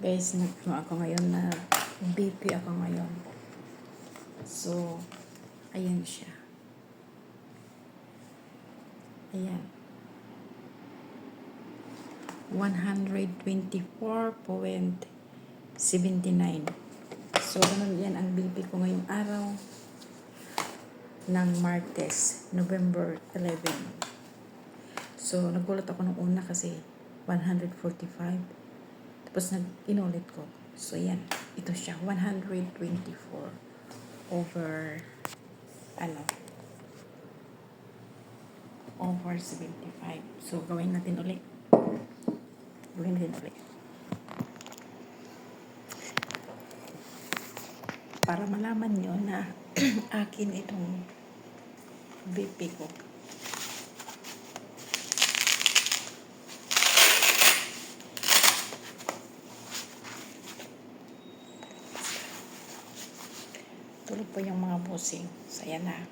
Guys, ako ngayon na BP ako ngayon. So, ayan siya. Ayan. 124.79. So, ganun yan ang BP ko ngayong araw ng Martes, November 11. So, nagulat ako nung una kasi 145. Tapos inulit ko. So, yan. Ito siya. 124 over over 75. So, gawin natin ulit. Para malaman nyo na akin itong BP ko. Tulog po yung mga bossing. So, yan na.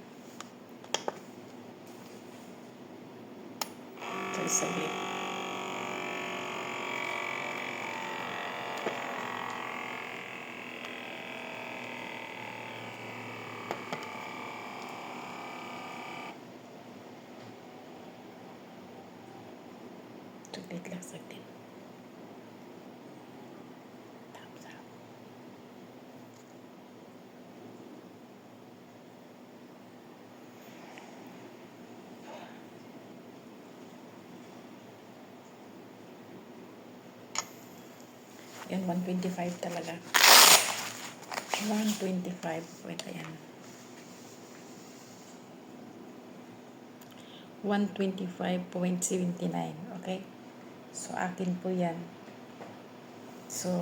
Ito saglit. Saglit lang, saglit. Yan, 125 talaga. 125. Wait, ayan. 125.79. Okay? So, akin po yan. So,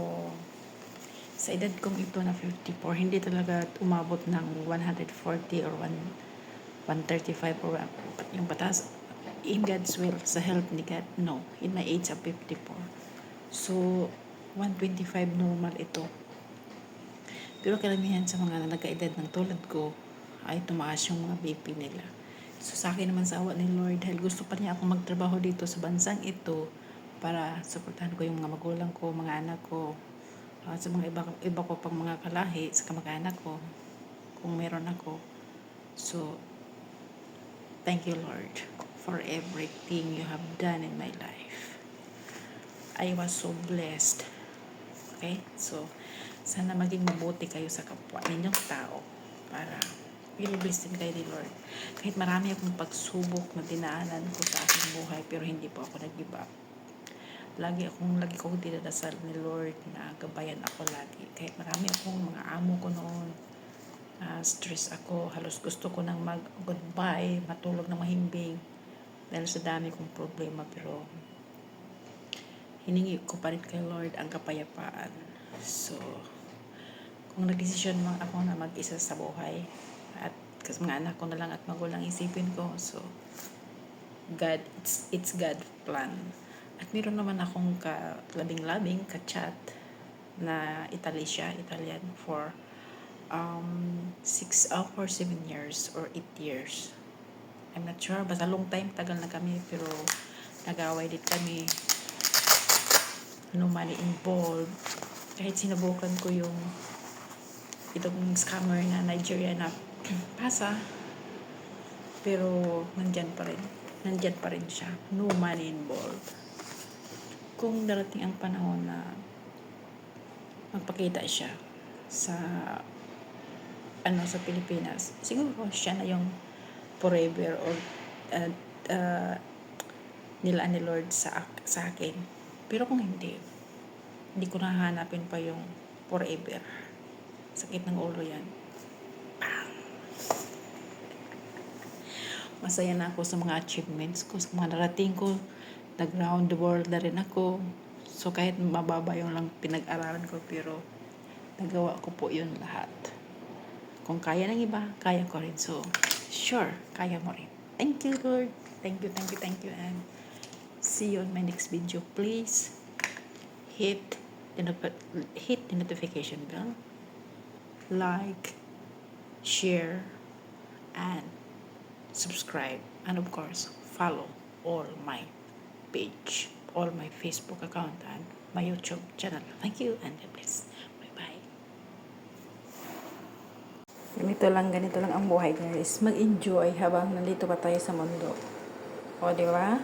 sa edad kong ito na 54, hindi talaga umabot ng 140 or 135 or yung batas. In God's will, sa health ni God, no. In my age of 54. So, 125 normal ito. Pero karamihan sa mga nagkaedad ng tulad ko ay tumaas yung mga BP nila. So sa akin naman sa awa ni Lord, dahil gusto pa niya akong magtrabaho dito sa bansang ito para suportahan ko yung mga magulang ko, mga anak ko, sa mga iba ko pang mga kalahi, sa kamag-anak ko, kung meron ako. So, thank you Lord for everything you have done in my life. I was so blessed. Okay? So, sana maging mabuti kayo sa kapwa ninyong tao para i-bless din kayo ni Lord. Kahit marami akong pagsubok na dinaanan ko sa aking buhay, pero hindi po ako nag-give up. Lagi kong dinadasal ni Lord na gabayan ako lagi. Kahit marami akong mga amo ko noon, stress ako, halos gusto ko nang mag-goodbye, matulog na mahimbing dahil sa dami kong problema, pero hiningi ko pa rin kay Lord ang kapayapaan. So, kung nagdesisyon man ako na mag-isa sa buhay, at kasi mga anak ko na lang at magulang isipin ko, so, God, it's God plan. At meron naman akong labing-labing ka-chat na Italian for 6 or 7 years or 8 years. I'm not sure, basta long time, tagal na kami, pero nag-away din kami. No money involved. Kahit sinubukan ko yung itong scammer na Nigeria na pasa, pero nandyan pa rin siya. No money involved. Kung darating ang panahon na magpakita siya sa sa Pilipinas, siguro siya na yung forever or nilaan ni Lord sa akin. Pero kung hindi ko nahanapin pa yung forever. Sakit ng ulo yan. Bang! Masaya na ako sa mga achievements ko, sa mga narating ko. Nag-round the world na rin ako. So kahit mababa yung lang pinag-aralan ko, pero nagawa ko po yun lahat. Kung kaya ng iba, kaya ko rin. So, sure, kaya mo rin. Thank you, Lord. Thank you. And see you on my next video. Please hit the notification bell, like, share, and subscribe, and of course follow all my page, all my Facebook account, and my YouTube channel. Thank you and God bless. Bye-bye. Ganito lang ang buhay, guys. Mag-enjoy habang nandito pa tayo sa mundo. O, di ba?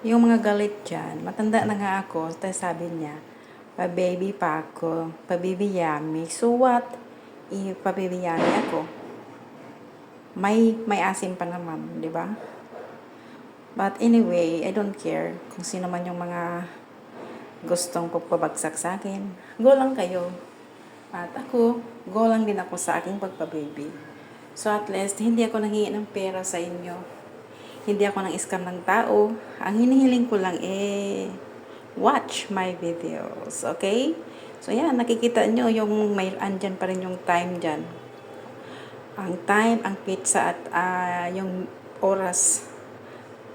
Yung mga galit dyan, matanda na nga ako, tapos sabi niya, pa-baby pa ako, pa-baby yummy. So what? Pa-baby yummy ako. May asim pa naman, di ba? But anyway, I don't care kung sino man yung mga gustong pagpabagsak sa akin. Go lang kayo. At ako, go lang din ako sa aking pagpababy. So at least, hindi ako nanghihingi ng pera sa inyo. Hindi ako nang scam ng tao. Ang hinihiling ko lang watch my videos. Okay? So yan, nakikita nyo yung may andyan pa rin yung time dyan. Ang time, ang pizza at yung oras.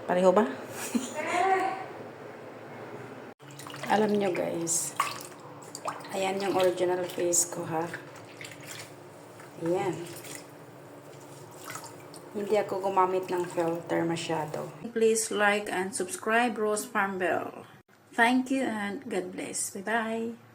Pareho ba? Alam nyo guys, ayan yung original face ko ha. Ayan. Hindi ako gumamit ng filter masyado. Please like and subscribe Rose Farm Bell. Thank you and God bless. Bye-bye.